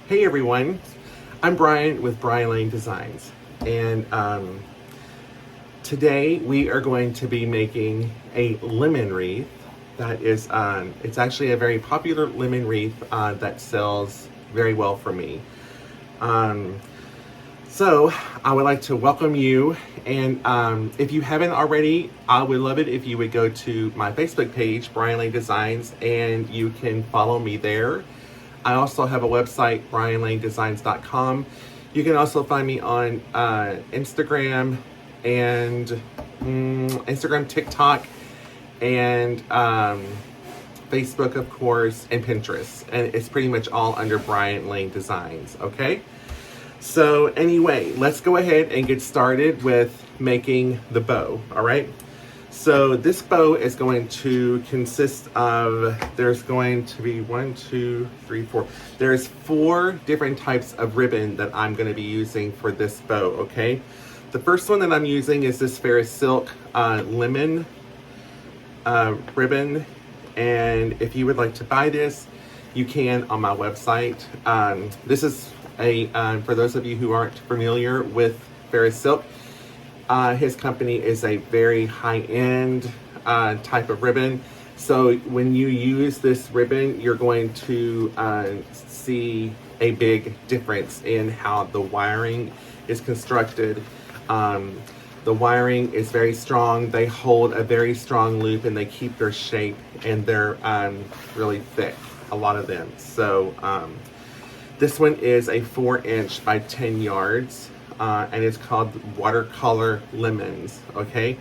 Hey everyone, I'm Brian with Brian Lane Designs, and today we are going to be making a lemon wreath. That is, it's actually a very popular lemon wreath that sells very well for me. Um, so I would like to welcome you, and if you haven't already, I would love it if you would go to my Facebook page, Brian Lane Designs, and you can follow me there. I also have a website, brianlanedesigns.com. You can also find me on Instagram and Instagram, TikTok, and Facebook, of course, and Pinterest. And it's pretty much all under Brian Lane Designs, okay? So anyway, let's go ahead and get started with making the bow, all right? So this bow is going to consist of, there's going to be 1, 2, 3, 4. There's 4 different types of ribbon that I'm going to be using for this bow, okay? The first one that I'm using is this Ferris Silk lemon ribbon. And if you would like to buy this, you can on my website. This is for those of you who aren't familiar with Ferris Silk, his company is a very high-end type of ribbon. So when you use this ribbon, you're going to see a big difference in how the wiring is constructed. The wiring is very strong. They hold a very strong loop and they keep their shape, and they're really thick, a lot of them. So this one is a 4-inch by 10 yards. And it's called Watercolor Lemons, okay?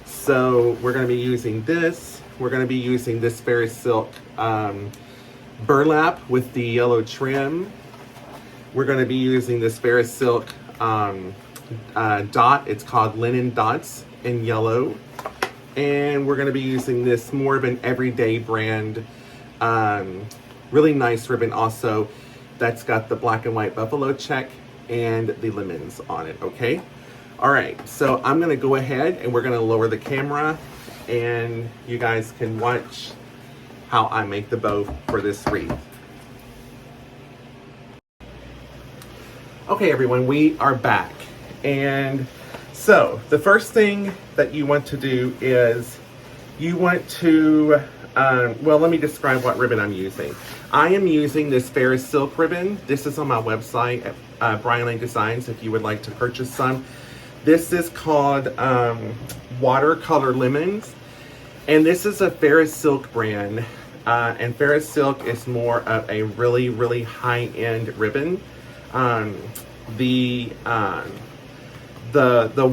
So we're gonna be using this. We're gonna be using this Ferris Silk burlap with the yellow trim. We're gonna be using this Ferris Silk dot. It's called Linen Dots in yellow. And we're gonna be using this more of an everyday brand, really nice ribbon also, that's got the black and white buffalo check and the lemons on it, okay? All right, so I'm gonna go ahead and we're gonna lower the camera and you guys can watch how I make the bow for this wreath. Okay everyone, we are back. And so the first thing that you want to do is you want to, well, let me describe what ribbon I'm using. I am using this Ferris Silk ribbon. This is on my website at Brian Lane Designs if you would like to purchase some. This is called Watercolor Lemons, and this is a Ferris Silk brand. And Ferris Silk is more of a really, really high-end ribbon. The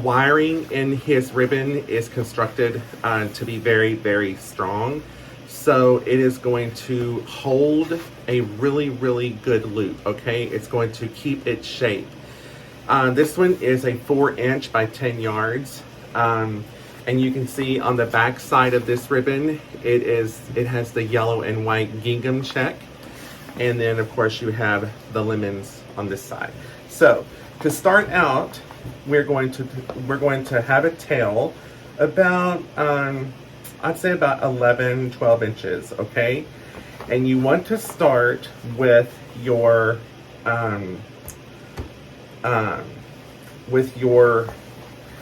wiring in his ribbon is constructed to be very, very strong. So it is going to hold a really, really good loop, okay? It's going to keep its shape. This one is a 4-inch by 10 yards. And you can see on the back side of this ribbon, it has the yellow and white gingham check. And then of course you have the lemons on this side. So to start out, we're going to have a tail about, I'd say about 11, 12 inches, okay? And you want to start with your,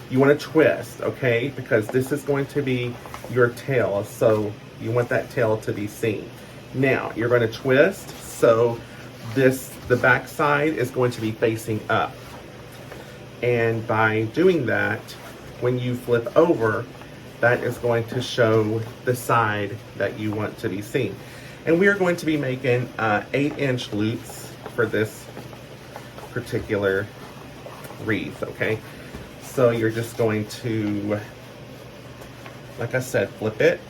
you want to twist, okay? Because this is going to be your tail, so you want that tail to be seen. Now, you're going to twist, so the back side is going to be facing up. And by doing that, when you flip over, that is going to show the side that you want to be seen. And we are going to be making 8-inch loops for this particular wreath, okay? So you're just going to, like I said, flip it,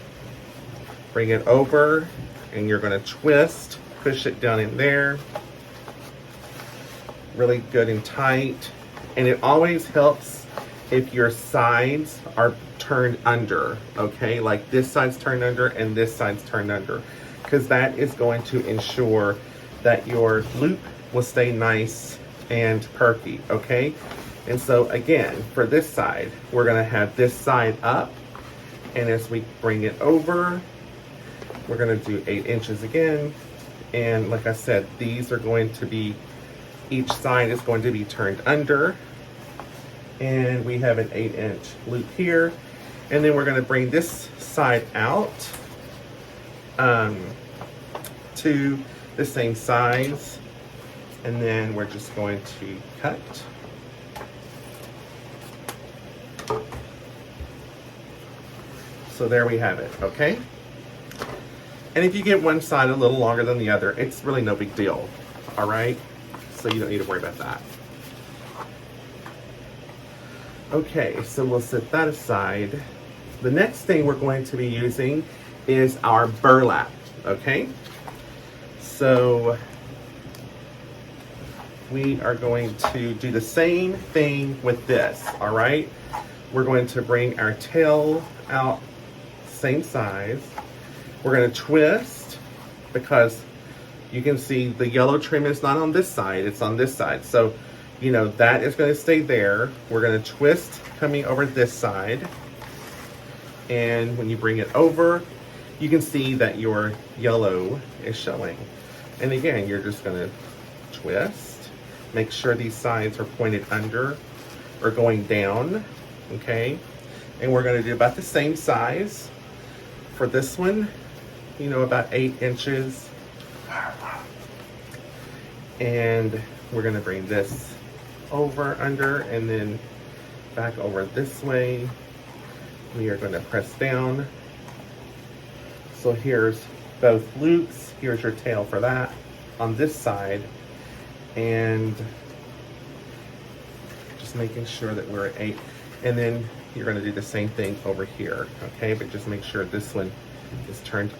bring it over, and you're gonna twist, push it down in there, really good and tight. And it always helps if your sides are turned under, okay? Like this side's turned under and this side's turned under, because that is going to ensure that your loop will stay nice and perky, okay? And so again, for this side, we're gonna have this side up, and as we bring it over, we're gonna do 8 inches again, And like I said, these are going to be, each side is going to be turned under. And we have an 8-inch loop here. And then we're going to bring this side out to the same size. And then we're just going to cut. So there we have it, okay? And if you get one side a little longer than the other, it's really no big deal, all right? So you don't need to worry about that. Okay, so we'll set that aside. The next thing we're going to be using is our burlap, okay? So we are going to do the same thing with this, all right? We're going to bring our tail out, same size. We're going to twist, because you can see the yellow trim is not on this side, it's on this side. So, you know, that is going to stay there. We're going to twist coming over this side. And when you bring it over, you can see that your yellow is showing. And again, you're just going to twist. Make sure these sides are pointed under or going down, okay? And we're going to do about the same size for this one, you know, about 8 inches. And we're going to bring this over, under, and then back over this way. We are going to press down. So here's both loops. Here's your tail for that on this side. And just making sure that we're at 8. And then you're going to do the same thing over here, okay? But just make sure this one is turned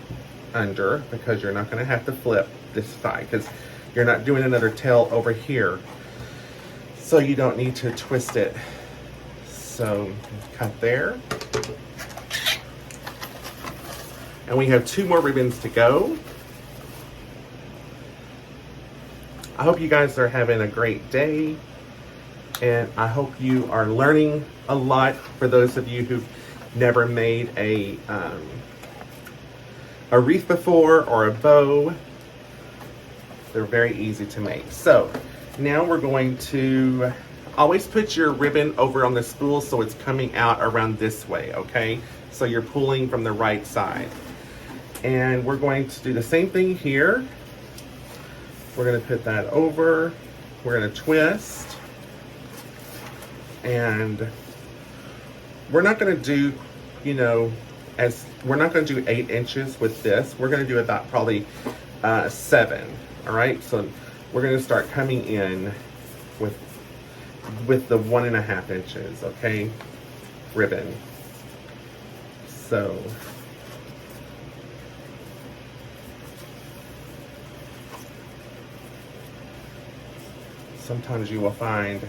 under, because you're not going to have to flip this side, because you're not doing another tail over here. So you don't need to twist it. So cut there. And we have 2 more ribbons to go. I hope you guys are having a great day. And I hope you are learning a lot. For those of you who've never made a wreath before, or a bow, they're very easy to make. So now we're going to always put your ribbon over on the spool so it's coming out around this way, okay? So you're pulling from the right side. And we're going to do the same thing here. We're going to put that over. We're going to twist. And we're not going to do, you know, we're not going to do 8 inches with this. We're going to do about probably 7. All right. So we're going to start coming in with the 1.5 inches. Okay. Ribbon. So sometimes you will find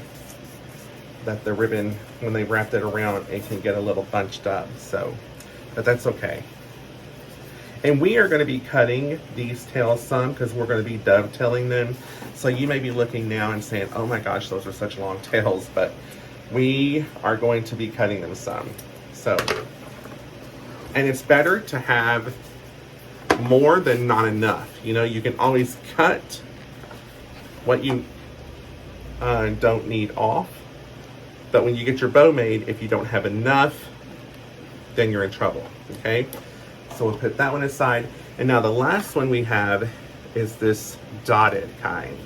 that the ribbon, when they wrapped it around, it can get a little bunched up. So, but that's okay. And we are going to be cutting these tails some, because we're going to be dovetailing them. So you may be looking now and saying, oh my gosh, those are such long tails, but we are going to be cutting them some. So, and it's better to have more than not enough. You know, you can always cut what you don't need off. But when you get your bow made, if you don't have enough, then you're in trouble, okay? So we'll put that one aside. And now the last one we have is this dotted kind.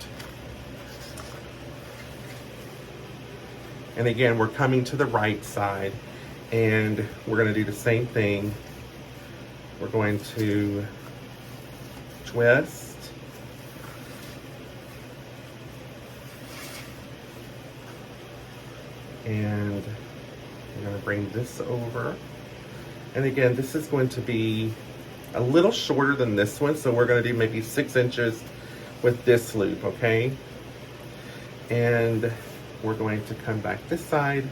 And again, we're coming to the right side, and we're going to do the same thing. We're going to twist. And I'm going to bring this over. And again, this is going to be a little shorter than this one, so we're going to do maybe 6 inches with this loop, okay? And we're going to come back this side,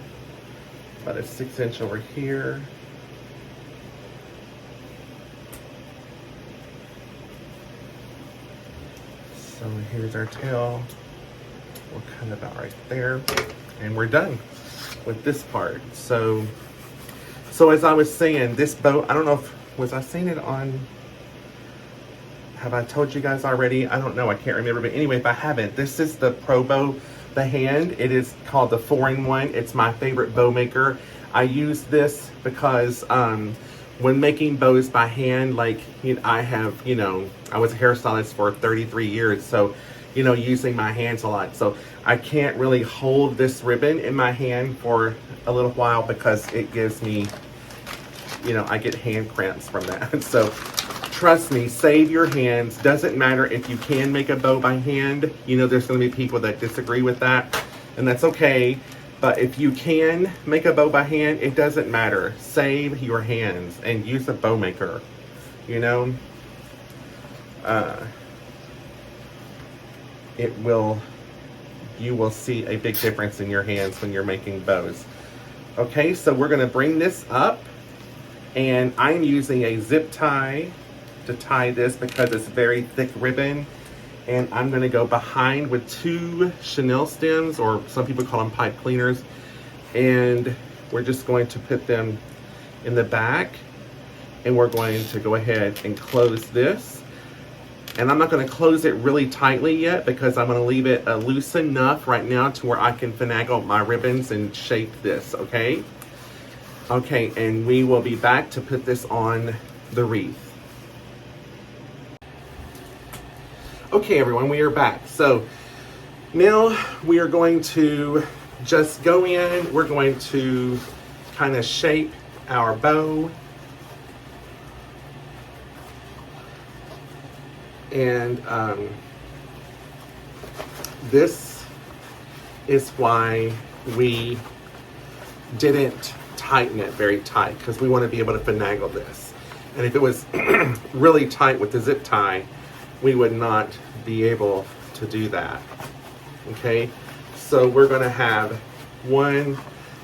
about a 6 inch over here. So here's our tail. We'll cut about right there, and we're done with this part. So as I was saying, this bow, I don't know if, was I saying it on, have I told you guys already? I don't know, I can't remember, but anyway, if I haven't, this is the Pro Bow, the hand. It is called the 4-in-1. It's my favorite bow maker. I use this because when making bows by hand, like, I have, I was a hairstylist for 33 years, so, using my hands a lot. So I can't really hold this ribbon in my hand for a little while because it gives me, I get hand cramps from that. So trust me, save your hands. Doesn't matter if you can make a bow by hand. There's going to be people that disagree with that, and that's okay. But if you can make a bow by hand, it doesn't matter. Save your hands and use a bow maker. You will see a big difference in your hands when you're making bows. Okay, so we're going to bring this up, and I'm using a zip tie to tie this because it's very thick ribbon. And I'm going to go behind with 2 chenille stems, or some people call them pipe cleaners. And we're just going to put them in the back. And we're going to go ahead and close this. And I'm not going to close it really tightly yet because I'm going to leave it loose enough right now to where I can finagle my ribbons and shape this, okay? Okay, and we will be back to put this on the wreath. Okay, everyone, we are back. So now we are going to just go in. We're going to kind of shape our bow. And this is why we didn't tighten it very tight, because we want to be able to finagle this. And if it was really tight with the zip tie, we would not be able to do that. Okay, so we're going to have one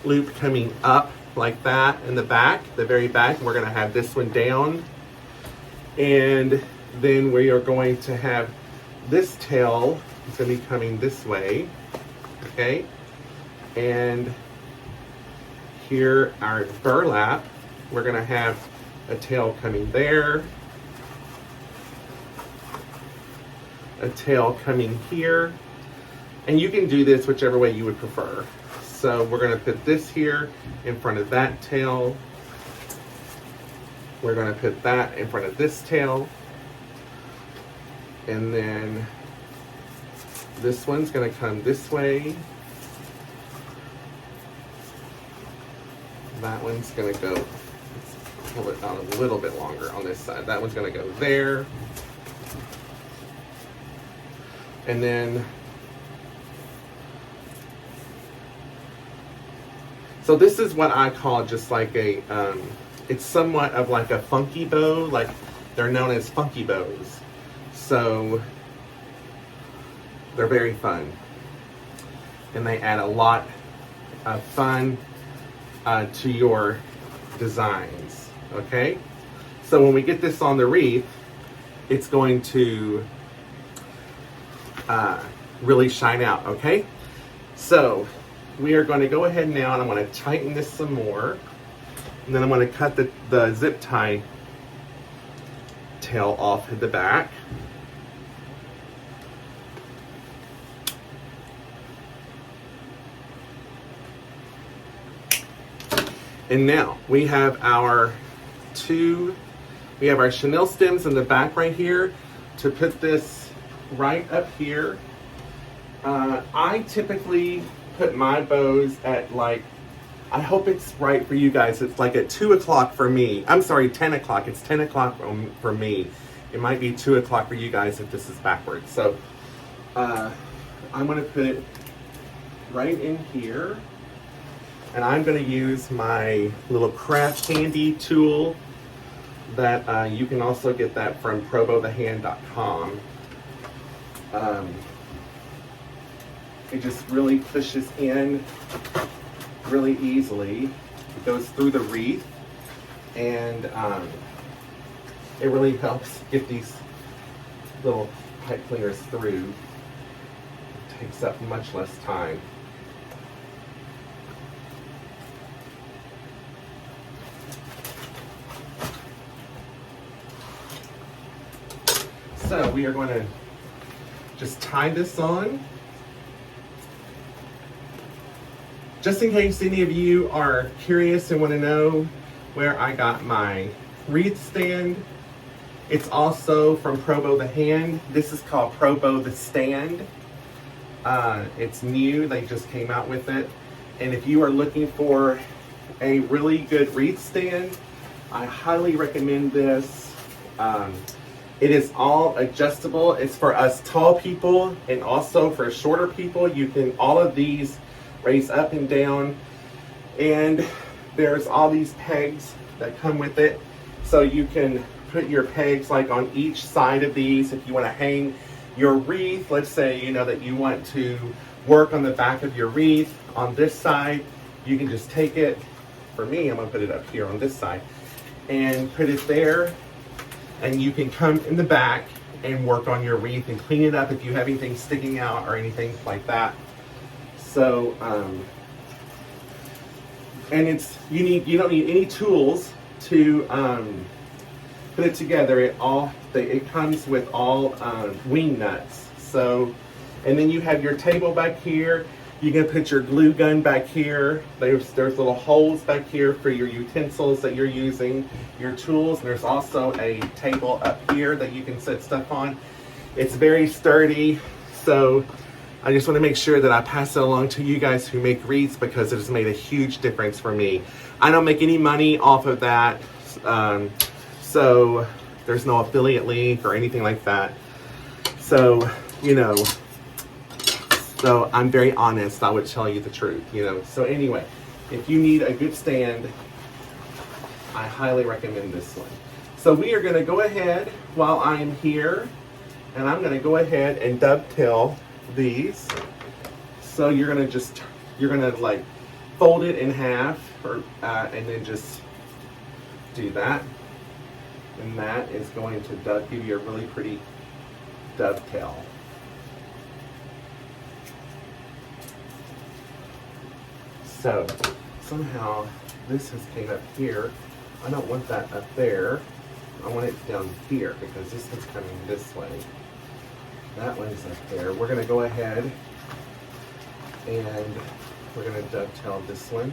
loop coming up like that in the back, the very back. We're going to have this one down, and then we are going to have this tail. It's going to be coming this way. Okay, and here our burlap, we're going to have a tail coming there, a tail coming here, and you can do this whichever way you would prefer. So we're going to put this here in front of that tail. We're going to put that in front of this tail, and then this one's going to come this way. That one's going to go, let's pull it out a little bit longer on this side. That one's going to go there. And then, so this is what I call just like a, it's somewhat of like a funky bow, like they're known as funky bows. So they're very fun. And they add a lot of fun to your designs, okay? So when we get this on the wreath, it's going to really shine out, okay? So we are going to go ahead now, and I'm going to tighten this some more, and then I'm going to cut the zip tie tail off at the back. And now we have our chenille stems in the back right here to put this right up here. I typically put my bows at, like, I hope it's right for you guys. It's like at 2 o'clock for me. I'm sorry, 10 o'clock. It's 10 o'clock for me. It might be 2 o'clock for you guys if this is backwards. So I'm going to put it right in here. And I'm going to use my little craft handy tool that you can also get that from probowthehand.com. It just really pushes in really easily. It goes through the wreath, and it really helps get these little pipe cleaners through. It takes up much less time. So we are going to just tie this on. Just in case any of you are curious and want to know where I got my wreath stand, it's also from Probo the Hand. This is called Probo the Stand. It's new, they just came out with it. And if you are looking for a really good wreath stand, I highly recommend this. It is all adjustable. It's for us tall people and also for shorter people. You can, all of these raise up and down, and there's all these pegs that come with it, so you can put your pegs like on each side of these. If you want to hang your wreath, let's say you know that you want to work on the back of your wreath on this side, you can just take it. For me, I'm gonna put it up here on this side and put it there, and you can come in the back and work on your wreath and clean it up if you have anything sticking out or anything like that. So, and you don't need any tools to put it together. It comes with all wing nuts. So, and then you have your table back here. You can put your glue gun back here. There's little holes back here for your utensils that you're using, your tools. And there's also a table up here that you can set stuff on. It's very sturdy. So I just want to make sure that I pass it along to you guys who make wreaths, because it has made a huge difference for me. I don't make any money off of that, so there's no affiliate link or anything like that. So, you know, so I'm very honest. I would tell you the truth, you know. So anyway, if you need a good stand, I highly recommend this one. So we are going to go ahead while I'm here, and I'm going to go ahead and dovetail these. So you're gonna like fold it in half, or and then just do that, and that is going to give you a really pretty dovetail. So somehow this has came up here. I don't want that up there. I want it down here because this one's coming this way. That one's up there. We're going to go ahead and we're going to dovetail this one.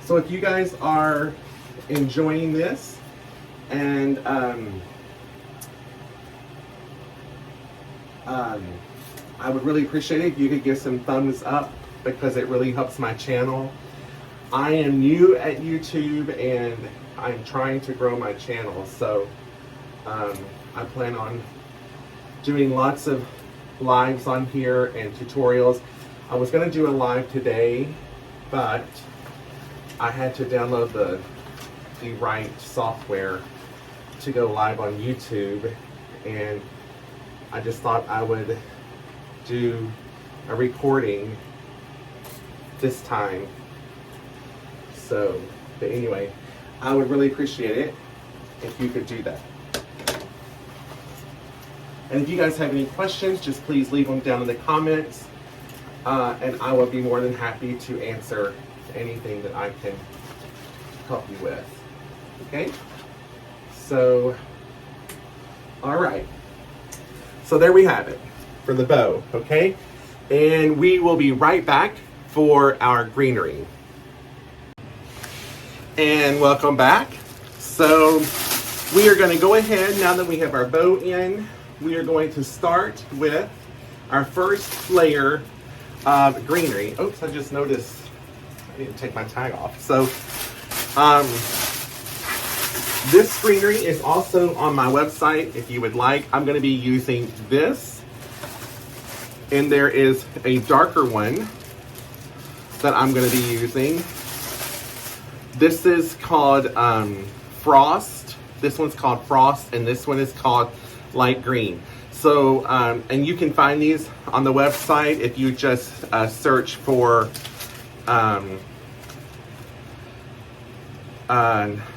So if you guys are enjoying this, and I would really appreciate it if you could give some thumbs up, because it really helps my channel. I am new at YouTube and I'm trying to grow my channel, so I plan on doing lots of lives on here and tutorials. I was going to do a live today, but I had to download the right software to go live on YouTube, and I just thought I would do a recording this time. So, but anyway, I would really appreciate it if you could do that. And if you guys have any questions, just please leave them down in the comments, and I will be more than happy to answer anything that I can help you with. Okay? So, all right. So there we have it for the bow, okay? And we will be right back for our greenery. And welcome back. So we are going to go ahead, now that we have our bow in, we are going to start with our first layer of greenery. Oops, I just noticed I need to take my tag off. So this greenery is also on my website if you would like. I'm going to be using this, and there is a darker one that I'm going to be using. This is called Frost. This one's called Frost, and this one is called Light Green. So, and you can find these on the website if you just search for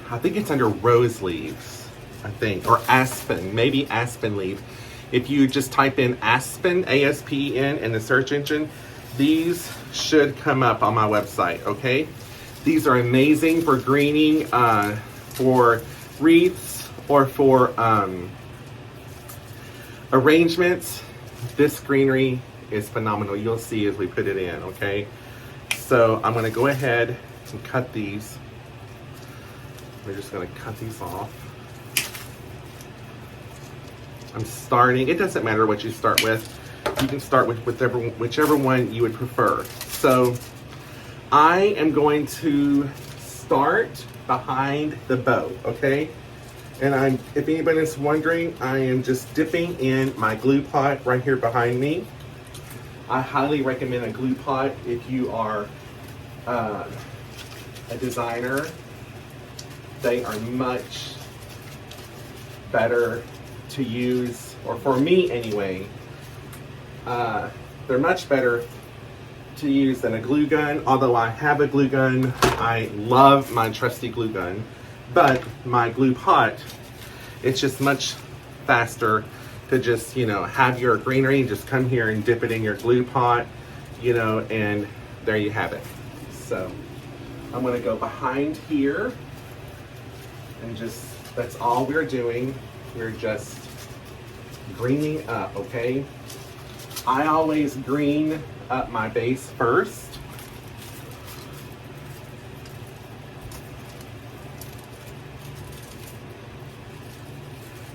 I think it's under rose leaves, I think, or aspen, maybe aspen leaf. If you just type in Aspen, ASPEN, in the search engine, these should come up on my website, okay? These are amazing for greening, for wreaths, or for arrangements. This greenery is phenomenal. You'll see as we put it in, okay? So I'm gonna go ahead and cut these. We're just gonna cut these off. I'm starting, it doesn't matter what you start with. You can start with whichever one you would prefer. So I am going to start behind the bow, okay? And if anybody's wondering, I am just dipping in my glue pot right here behind me. I highly recommend a glue pot if you are a designer. They are much better to use, or for me anyway, they're much better to use than a glue gun. Although I have a glue gun, I love my trusty glue gun, but my glue pot, it's just much faster to just, you know, have your greenery, just come here and dip it in your glue pot, you know, and there you have it. So I'm gonna go behind here and just, that's all we're doing. We're just greening up, okay? I always green up my base first.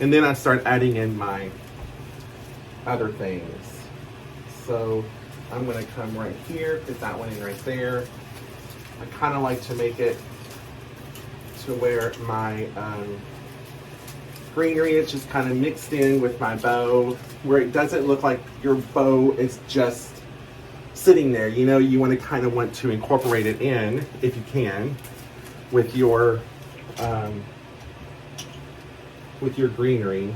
And then I start adding in my other things. So I'm gonna come right here, put that one in right there. I kind of like to make it to where my greenery is just kind of mixed in with my bow, where it doesn't look like your bow is just sitting there. You know, you want to incorporate it in, if you can, with your greenery.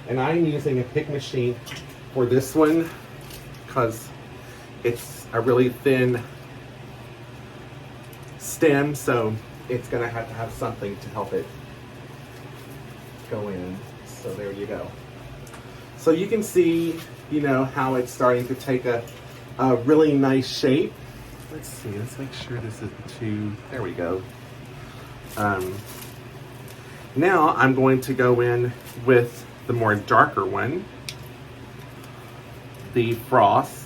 And I'm using a pick machine for this one because it's a really thin stem, so it's gonna have to have something to help it go in. So there you go. So you can see, you know, how it's starting to take a really nice shape. Let's see, let's make sure this is there we go. Now I'm going to go in with the more darker one, the frost.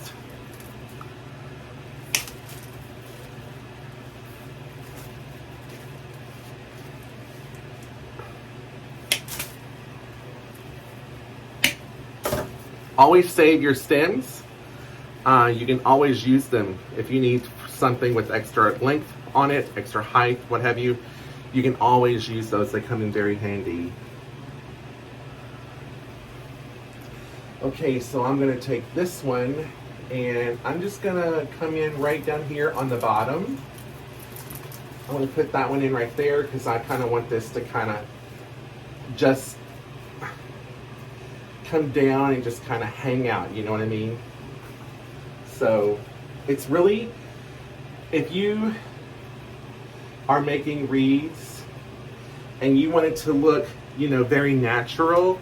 Always save your stems. You can always use them if you need something with extra length on it, extra height, what have you. You can always use those. They come in very handy. Okay, so I'm gonna take this one and I'm just gonna come in right down here on the bottom. I'm gonna put that one in right there because I kind of want this to kind of just come down and just kind of hang out, you know what I mean? So it's really, if you are making wreaths and you want it to look, you know, very natural,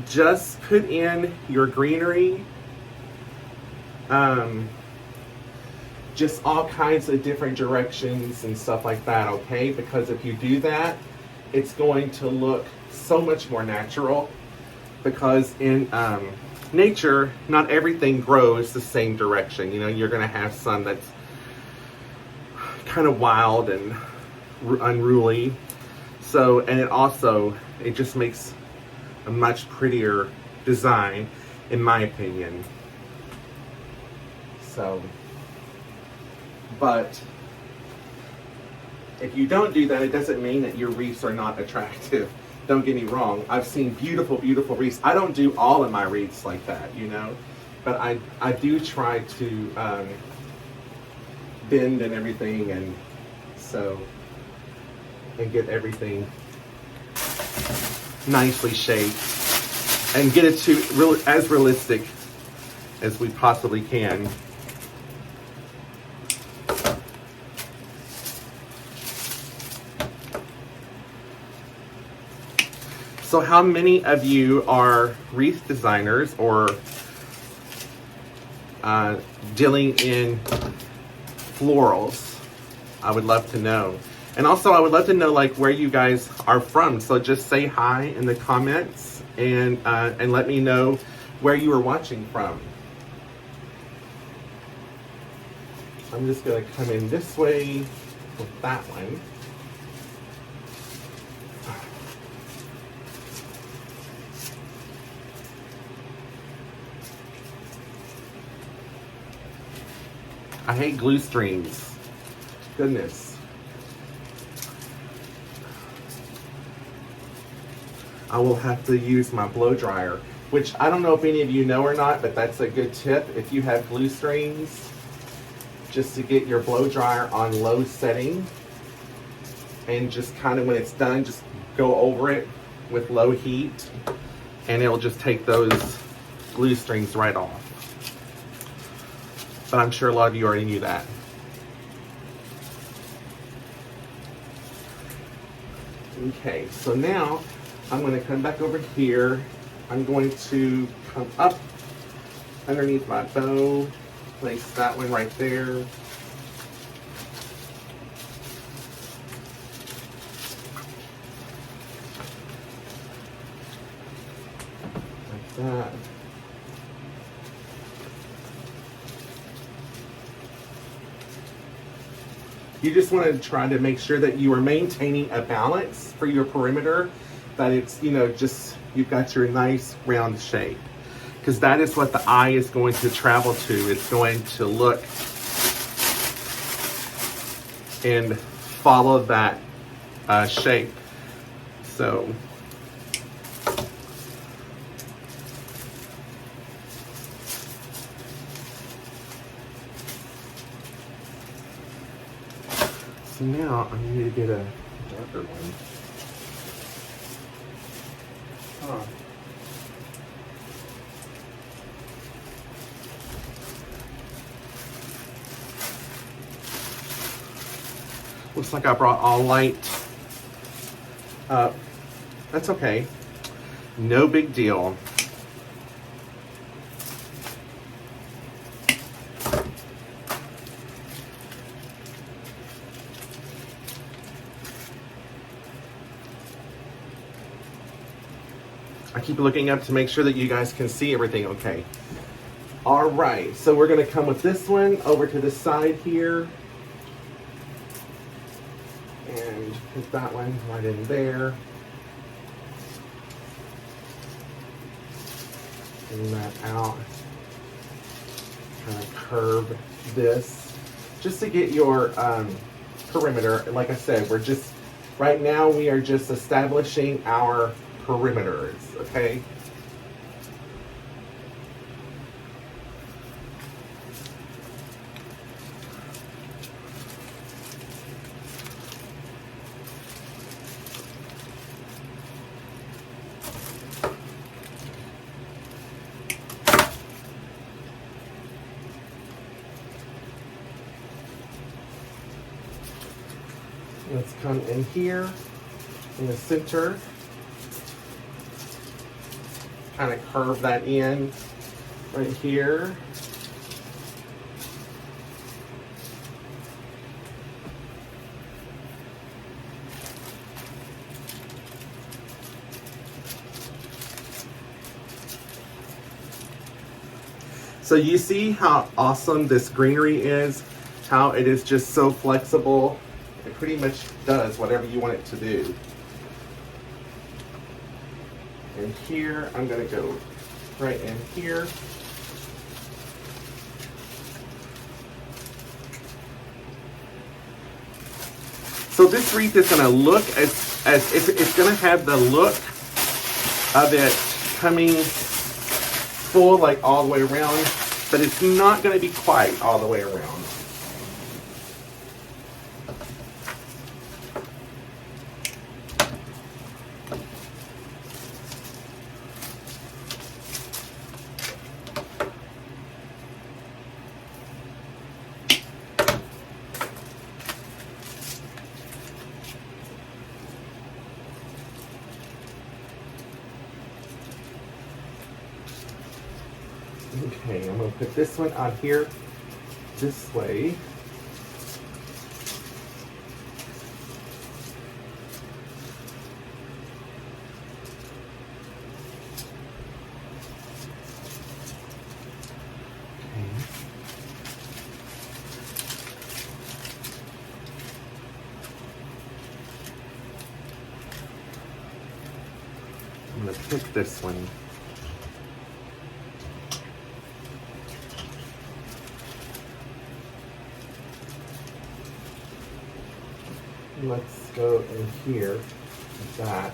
just put in your greenery, just all kinds of different directions and stuff like that, okay? Because if you do that, it's going to look so much more natural. Because in nature, not everything grows the same direction. You know, you're going to have some that's kind of wild and unruly. So, and it just makes a much prettier design, in my opinion. So, but if you don't do that, it doesn't mean that your wreaths are not attractive. Don't get me wrong. I've seen beautiful, beautiful wreaths. I don't do all of my wreaths like that, you know, but I do try to bend and everything, and so, and get everything nicely shaped and get it to as realistic as we possibly can. So how many of you are wreath designers or dealing in florals? I would love to know. And also I would love to know like where you guys are from. So just say hi in the comments and let me know where you are watching from. I'm just gonna come in this way with that one. I hate glue strings. Goodness. I will have to use my blow dryer, which I don't know if any of you know or not, but that's a good tip. If you have glue strings, just to get your blow dryer on low setting and just kind of when it's done, just go over it with low heat and it'll just take those glue strings right off. But I'm sure a lot of you already knew that. Okay, so now I'm going to come back over here. I'm going to come up underneath my bow, place that one right there. Like that. You just want to try to make sure that you are maintaining a balance for your perimeter, that it's, you know, just, you've got your nice round shape. Because that is what the eye is going to travel to. It's going to look and follow that shape. So, now I need to get a darker one. Huh. Looks like I brought all light up. That's okay. No big deal. I keep looking up to make sure that you guys can see everything okay. All right, so we're gonna come with this one over to the side here. And put that one right in there. Bring that out. Kind of curve this. Just to get your perimeter. Like I said, we're just, right now we are just establishing our perimeters, okay? Let's come in here in the center. Kind of curve that in right here. So you see how awesome this greenery is, how it is just so flexible. It pretty much does whatever you want it to do. And here, I'm gonna go right in here. So this wreath is gonna look as if it's gonna have the look of it coming full, like all the way around, but it's not gonna be quite all the way around. Okay, I'm gonna put this one on here this way. I'm gonna pick this one. Let's go in here with that.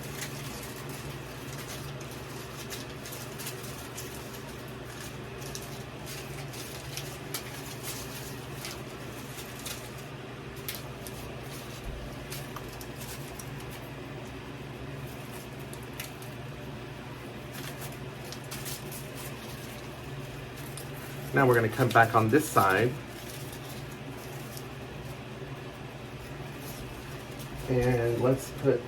Now we're going to come back on this side. And let's put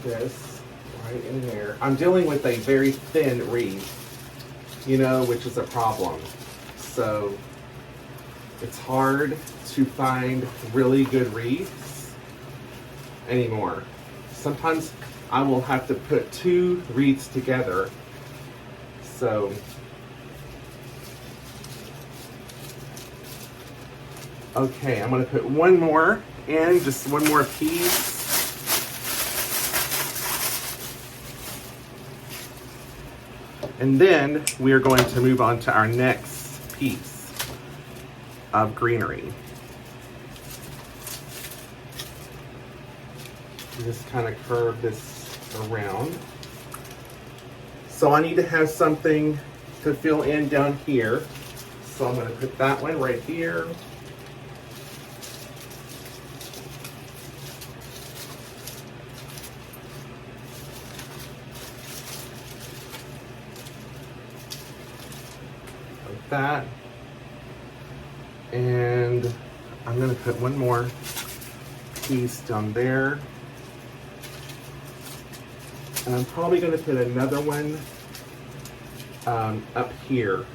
this right in there. I'm dealing with a very thin wreath, you know, which is a problem. So it's hard to find really good wreaths anymore. Sometimes I will have to put two wreaths together. So okay, I'm gonna put one more in, just one more piece. And then we are going to move on to our next piece of greenery. Just kind of curve this around. So I need to have something to fill in down here. So I'm gonna put that one right here. That, and I'm going to put one more piece down there, and I'm probably going to put another one up here.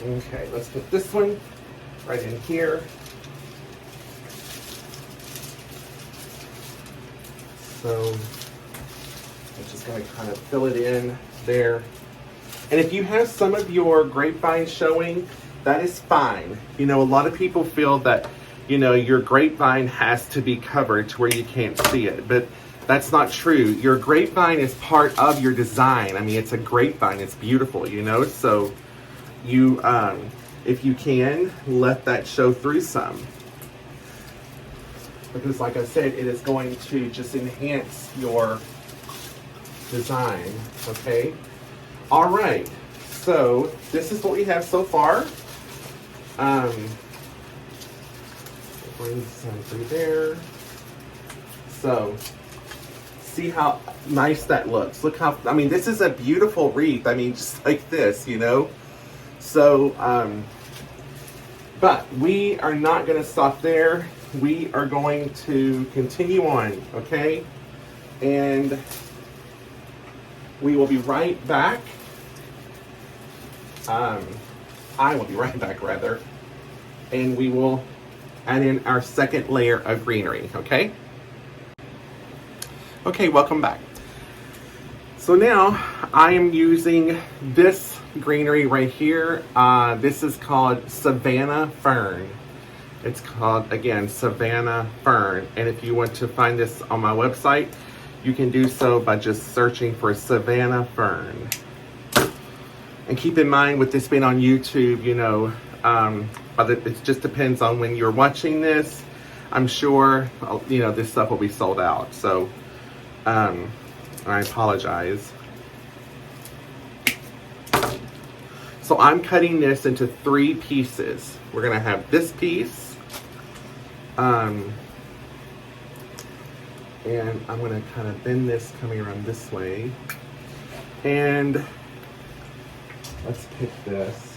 Okay, let's put this one right in here. So I'm just going to kind of fill it in there. And if you have some of your grapevine showing, that is fine. You know, a lot of people feel that, you know, your grapevine has to be covered to where you can't see it. But that's not true. Your grapevine is part of your design. I mean, it's a grapevine. It's beautiful, you know. So you, if you can, let that show through some. Because like I said, it is going to just enhance your design, okay? All right, so this is what we have so far. Bring some through there. So, see how nice that looks. Look how, I mean, this is a beautiful wreath. I mean, just like this, you know? So, but we are not gonna stop there. We are going to continue on, okay? And we will be right back. I will be right back, rather. And we will add in our second layer of greenery, okay? Okay, welcome back. So now I am using this greenery right here. This is called Savannah Fern. It's called, again, Savannah Fern. And if you want to find this on my website, you can do so by just searching for Savannah Fern. And keep in mind, with this being on YouTube, you know, but it just depends on when you're watching this. I'm sure, you know, this stuff will be sold out. So, I apologize. So I'm cutting this into 3 pieces. We're gonna have this piece. And I'm going to kind of bend this coming around this way. And let's pick this.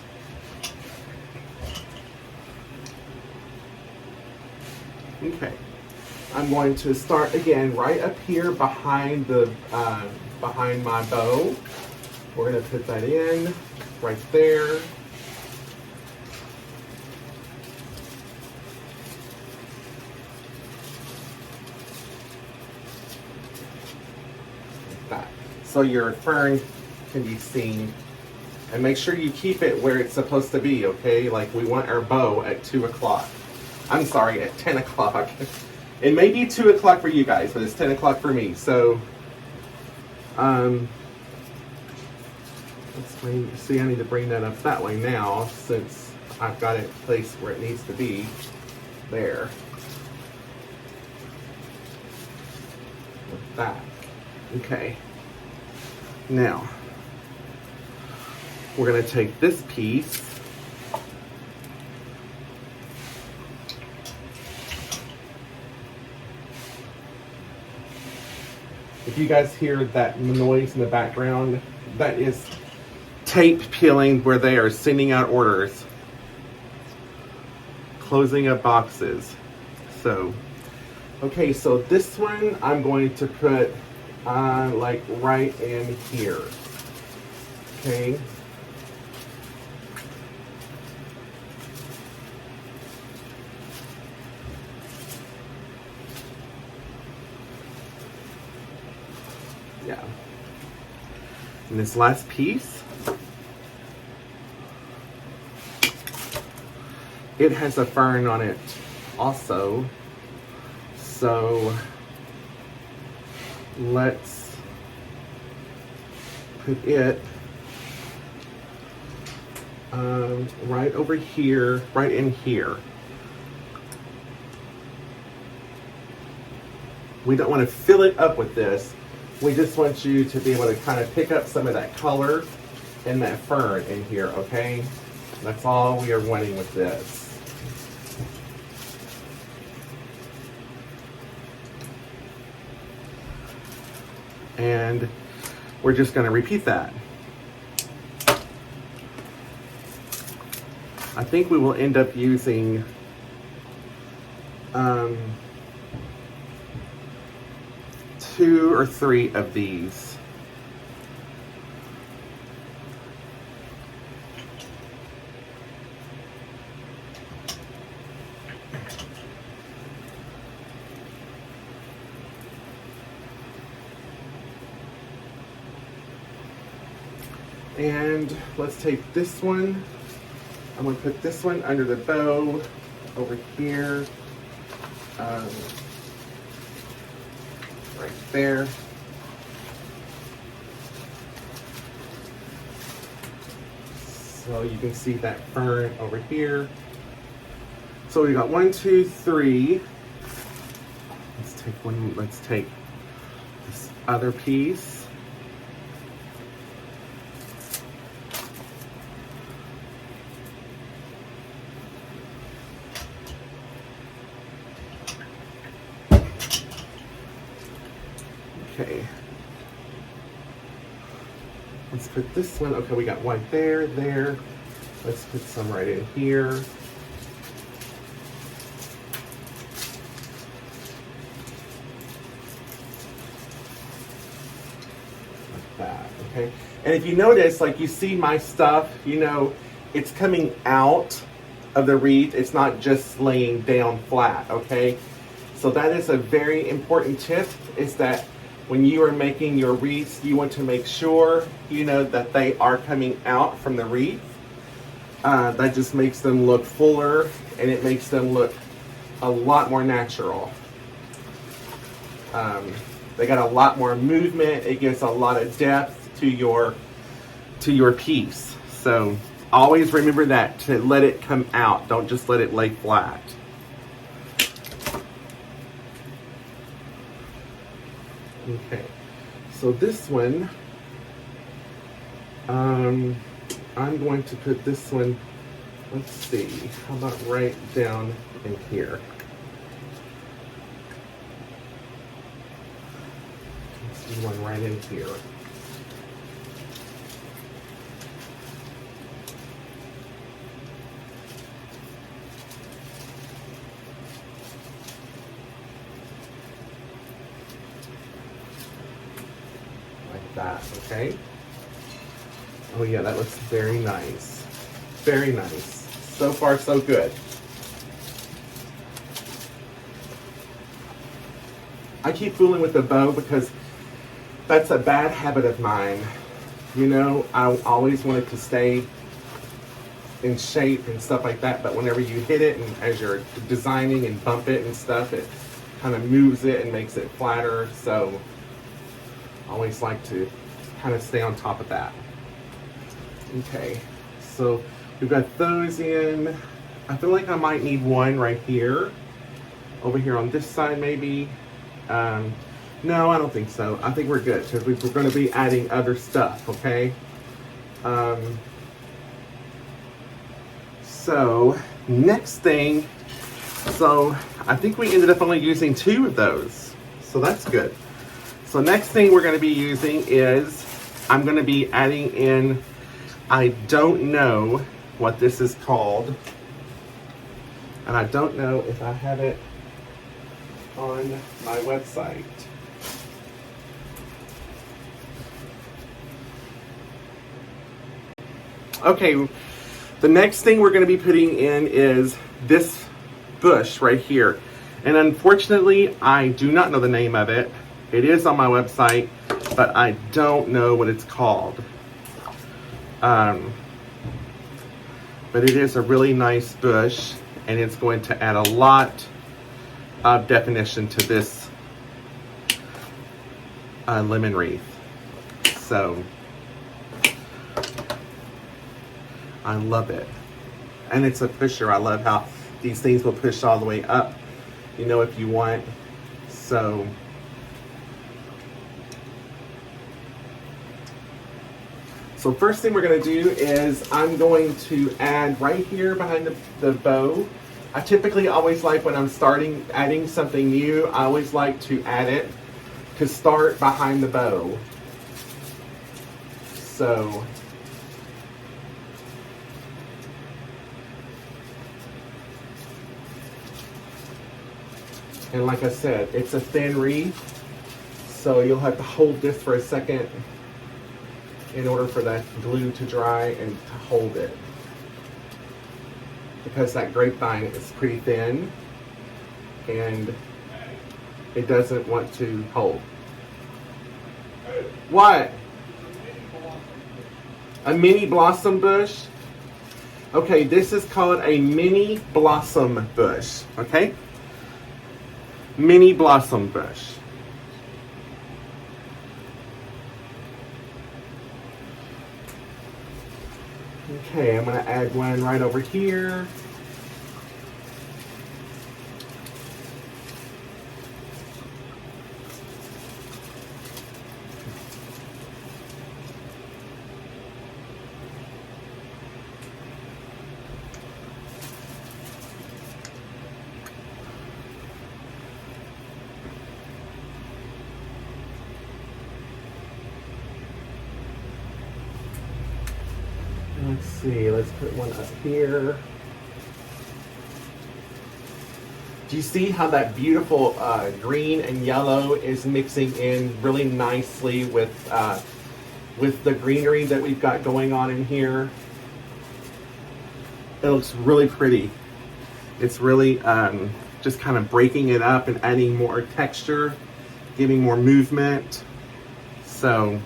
Okay. I'm going to start again right up here behind the behind my bow. We're going to put that in right there. Like that. So your fern can be seen. And make sure you keep it where it's supposed to be, okay? Like we want our bow at 2 o'clock. I'm sorry, at 10 o'clock. It may be 2 o'clock for you guys, but it's 10 o'clock for me. So, let's see, I need to bring that up that way now since I've got it placed where it needs to be. There. Like that. Okay. Now, we're going to take this piece. If you guys hear that noise in the background, that is tape peeling where they are sending out orders, closing up boxes. So, okay, so this one I'm going to put like right in here. Okay. Yeah. And this last piece, it has a fern on it also. So let's put it right over here, right in here. We don't want to fill it up with this. We just want you to be able to kind of pick up some of that color and that fern in here, okay? That's all we are wanting with this. And we're just going to repeat that. I think we will end up using two or three of these. And let's take this one. I'm going to put this one under the bow over here. Right there. So you can see that fern over here. So we got 1, 2, 3. Let's take this other piece. Okay. Let's put this one. Okay, we got white there, there. Let's put some right in here. Like that, okay? And if you notice, like you see my stuff, you know, it's coming out of the wreath. It's not just laying down flat, okay? So that is a very important tip, is that when you are making your wreaths, you want to make sure, you know, that they are coming out from the wreath. That just makes them look fuller, and it makes them look a lot more natural. They got a lot more movement. It gives a lot of depth to your piece. So always remember that, to let it come out. Don't just let it lay flat. Okay, so this one, I'm going to put this one, let's see, how about right down in here. Let's do one right in here. like that, okay? Oh yeah, that looks very nice. Very nice. So far, so good. I keep fooling with the bow because that's a bad habit of mine. You know, I always want it to stay in shape and stuff like that, but whenever you hit it and as you're designing and bump it and stuff, it kind of moves it and makes it flatter. So I always like to kind of stay on top of that. Okay, so we've got those in. I feel like I might need one right here, over here on this side maybe. No, I don't think so. I think we're good because we're going to be adding other stuff, okay? So next thing, so I think we ended up only using 2 of those. So that's good. So next thing we're going to be using is, I'm going to be adding in, I don't know what this is called. And I don't know if I have it on my website. Okay, the next thing we're going to be putting in is this bush right here. And unfortunately, I do not know the name of it. It is on my website, but I don't know what it's called. But it is a really nice bush, and it's going to add a lot of definition to this lemon wreath. So I love it. And it's a pusher. I love how these things will push all the way up, you know, if you want. So first thing we're going to do is I'm going to add right here behind the bow. I typically always like, when I'm adding something new, I always like to add it to start behind the bow. So and like I said, it's a thin wreath, so you'll have to hold this for a second in order for that glue to dry and to hold it. Because that grapevine is pretty thin and it doesn't want to hold. What? A mini blossom bush? Okay, this is called a mini blossom bush, okay? Mini blossom bush. Okay, I'm going to add one right over here. Let's see, let's put one up here. Do you see how that beautiful green and yellow is mixing in really nicely with the greenery that we've got going on in here? It looks really pretty. It's really just kind of breaking it up and adding more texture, giving more movement. So,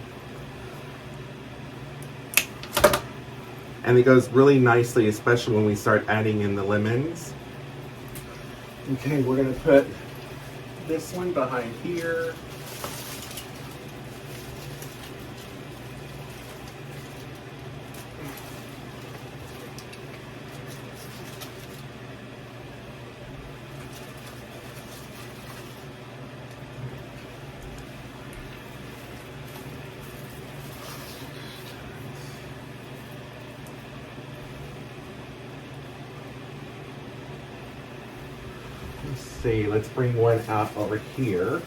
and it goes really nicely, especially when we start adding in the lemons. Okay, we're gonna put this one behind here. Let's see, let's bring one out over here.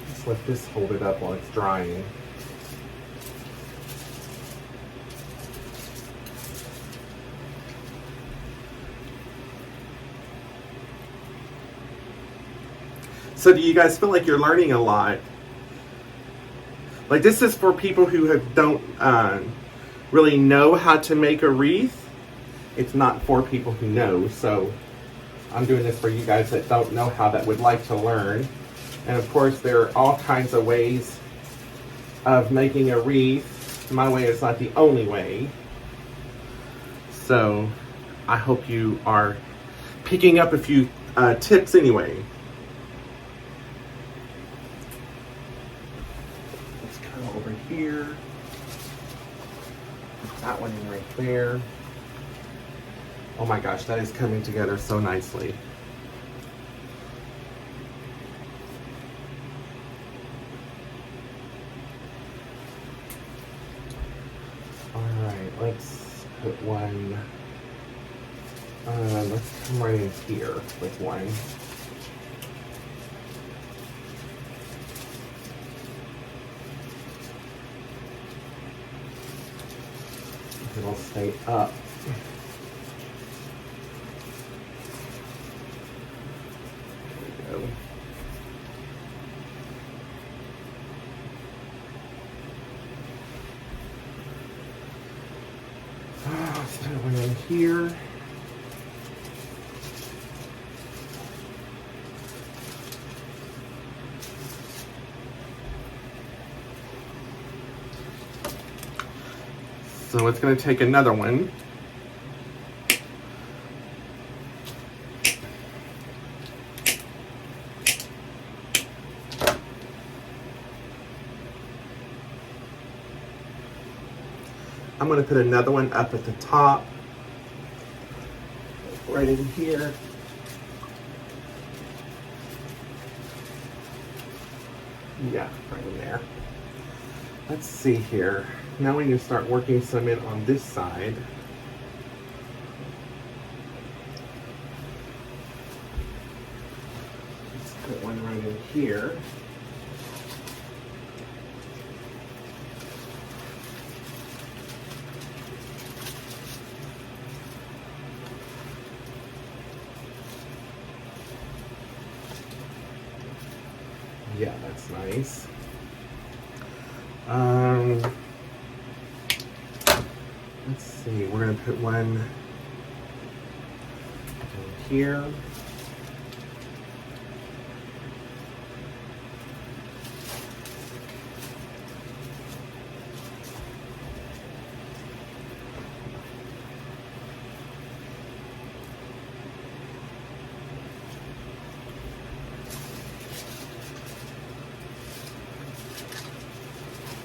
Let's let this hold it up while it's drying. So do you guys feel like you're learning a lot? Like, this is for people who don't really know how to make a wreath. It's not for people who know. So I'm doing this for you guys that don't know how, that would like to learn. And of course, there are all kinds of ways of making a wreath. My way is not the only way. So I hope you are picking up a few tips anyway. Let's come over here. Put that one in right there. Oh my gosh, that is coming together so nicely. Alright, let's put one. Let's come right in here with one. It'll stay up. There we go. Let's put one in here. So it's going to take another one. I'm going to put another one up at the top, right in here. Yeah, right in there. Let's see here. Now we can start working some in on this side. Let's put one right in here. Yeah, that's nice. Let's see, we're gonna put one in here.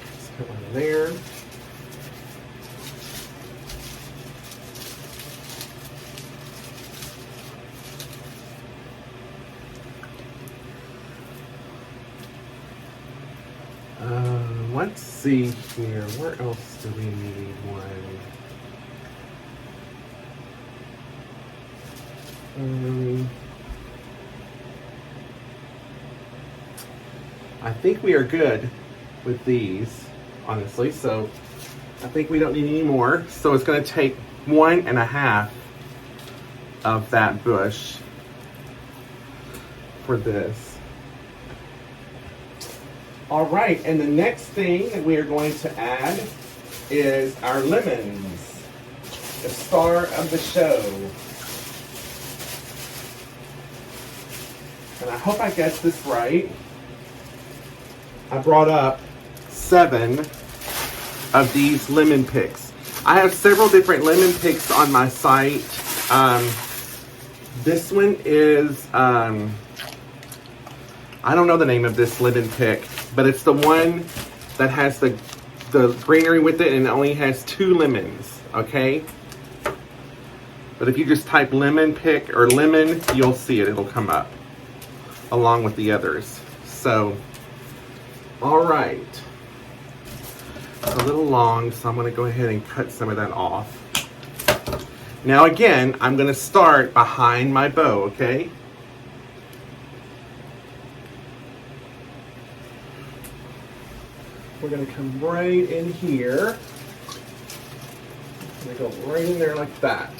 Let's put one there. Let's see here. Where else do we need one? I think we are good with these, honestly. So I think we don't need any more. So it's going to take 1.5 of that bush for this. All right, and the next thing that we are going to add is our lemons, the star of the show. And I hope I guessed this right. I brought up 7 of these lemon picks. I have several different lemon picks on my site. This one is, I don't know the name of this lemon pick, but it's the one that has the greenery with it, and it only has 2 lemons, okay? But if you just type lemon pick or lemon, you'll see it. It'll come up along with the others. So, all right. It's a little long, so I'm going to go ahead and cut some of that off. Now again, I'm going to start behind my bow, okay? We're going to come right in here. I'm going to go right in there like that.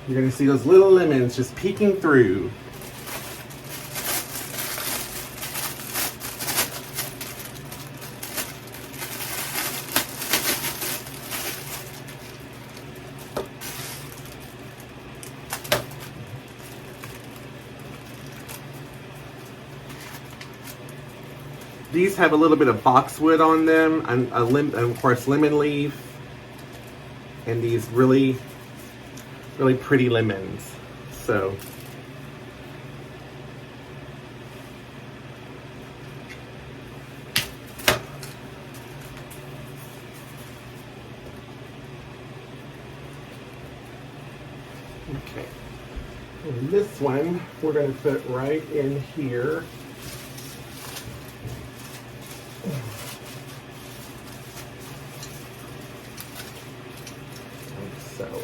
You're gonna see those little lemons just peeking through. These have a little bit of boxwood on them, and of course lemon leaf, and these really pretty lemons. So okay, and this one we're going to put right in here. Like so.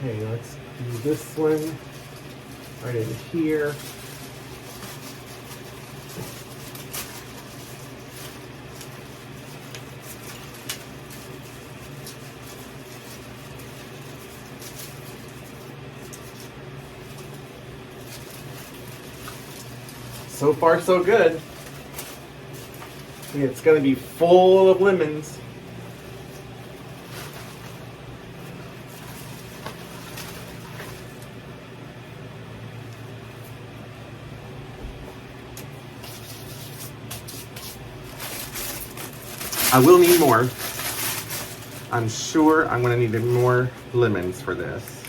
Okay, let's do this one right in here. So far, so good. It's going to be full of lemons. I will need more. I'm sure I'm going to need more lemons for this.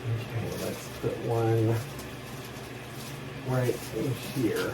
Okay, let's put one right in here.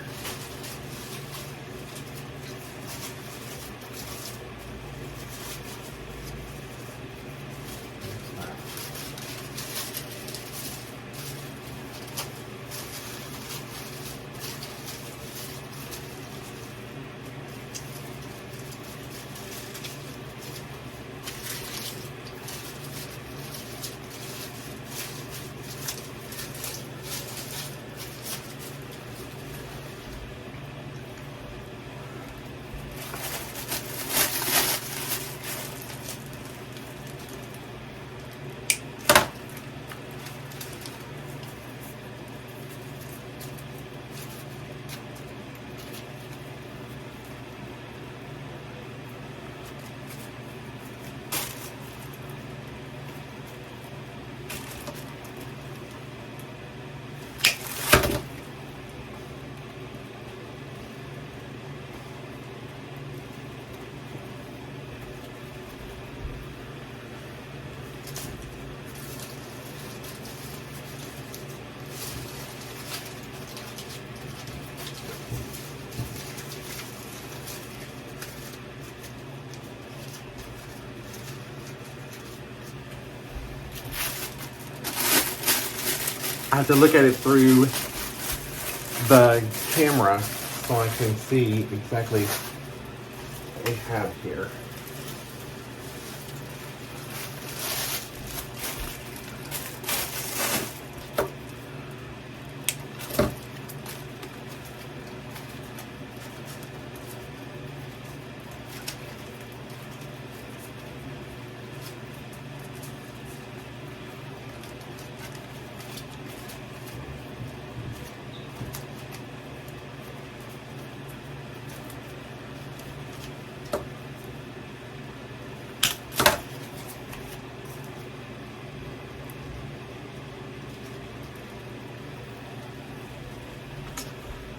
I have to look at it through the camera so I can see exactly what we have here.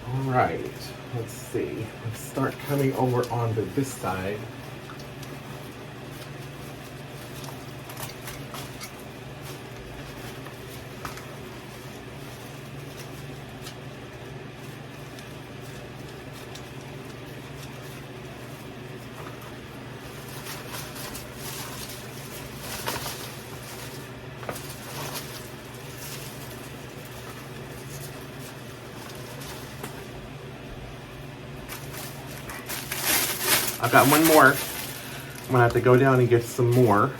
All right, let's see. Let's start coming over onto this side. I've got one more. I'm gonna have to go down and get some more.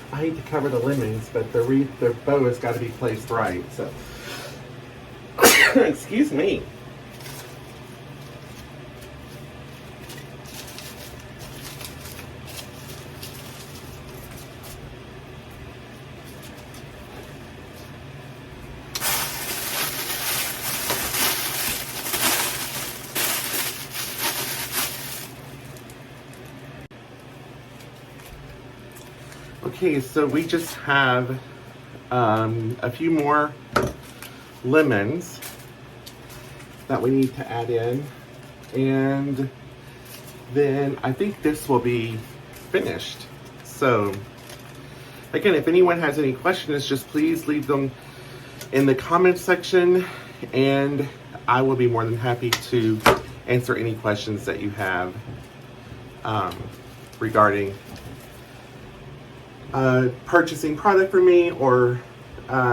I hate to cover the lemons, but the wreath, the bow has got to be placed right. So, excuse me. Okay, so we just have a few more lemons that we need to add in, and then I think this will be finished. So again, if anyone has any questions, just please leave them in the comment section, and I will be more than happy to answer any questions that you have regarding purchasing product from me or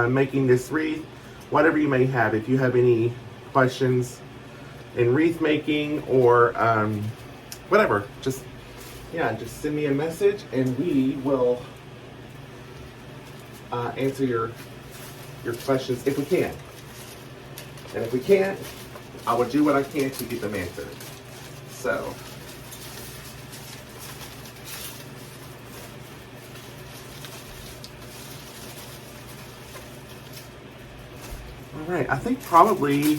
making this wreath, whatever you may have. If you have any questions in wreath making or whatever, just send me a message and we will answer your questions if we can. And if we can't, I will do what I can to get them answered. So. All right, I think probably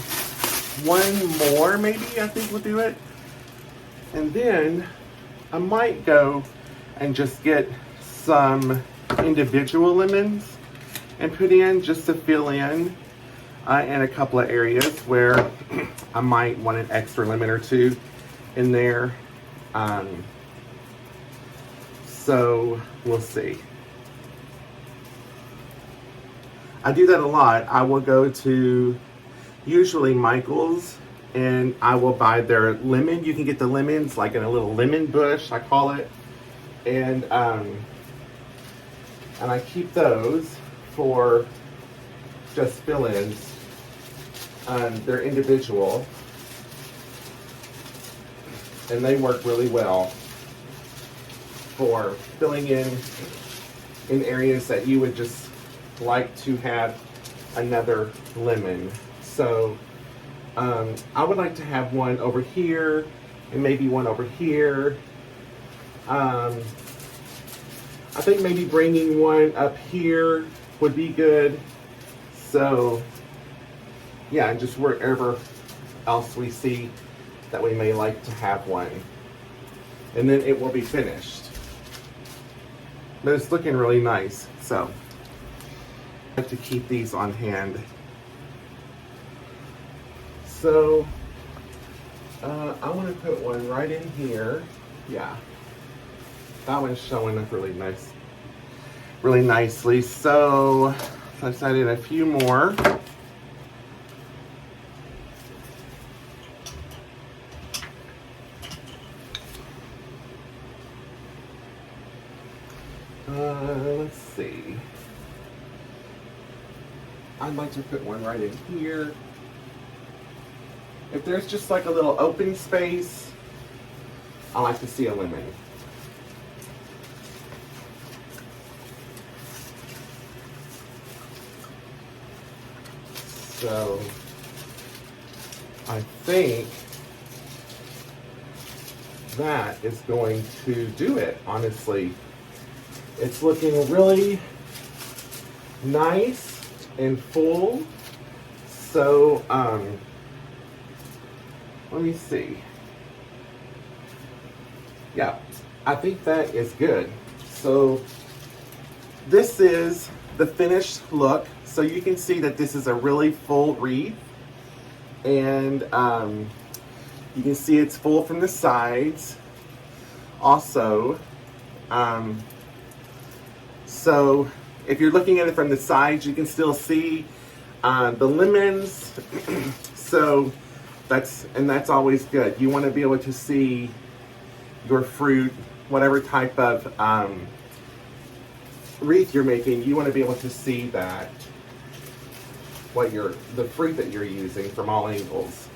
one more maybe, I think we'll do it. And then I might go and just get some individual lemons and put in just to fill in a couple of areas where I might want an extra lemon or two in there. So we'll see. I do that a lot. I will go to usually Michael's and I will buy their lemon. You can get the lemons like in a little lemon bush, I call it. And I keep those for just fill-ins. They're individual and they work really well for filling in areas that you would just like to have another lemon. So I would like to have one over here and maybe one over here. I think maybe bringing one up here would be good. So yeah, and just wherever else we see that we may like to have one. And then it will be finished. But it's looking really nice, so I like to keep these on hand. So I want to put one right in here. Yeah, that one's showing up really really nicely. So let's add in a few more. Let's see. I'd like to put one right in here. If there's just like a little open space, I like to see a lemon. So I think that is going to do it, honestly. It's looking really nice and full. So let me see. Yeah, I think that is good. So this is the finished look. So you can see that this is a really full wreath, and you can see it's full from the sides also. So if you're looking at it from the sides, you can still see the lemons. So that's always good. You want to be able to see your fruit, whatever type of wreath you're making. You want to be able to see that the fruit that you're using from all angles.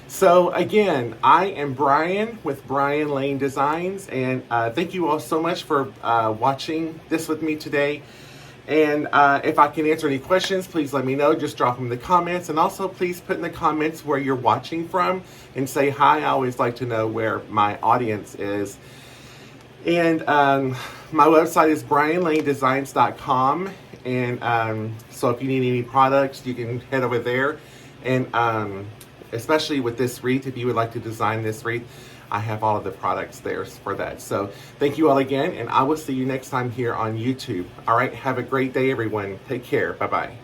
So again, I am Brian with Brian Lane Designs, and thank you all so much for watching this with me today. And if I can answer any questions, please let me know. Just drop them in the comments, and also please put in the comments where you're watching from and say hi. I always like to know where my audience is. And my website is brianlanedesigns.com, and so if you need any products, you can head over there. And especially with this wreath, if you would like to design this wreath, I have all of the products there for that. So thank you all again, and I will see you next time here on YouTube. All right, have a great day, everyone. Take care. Bye-bye.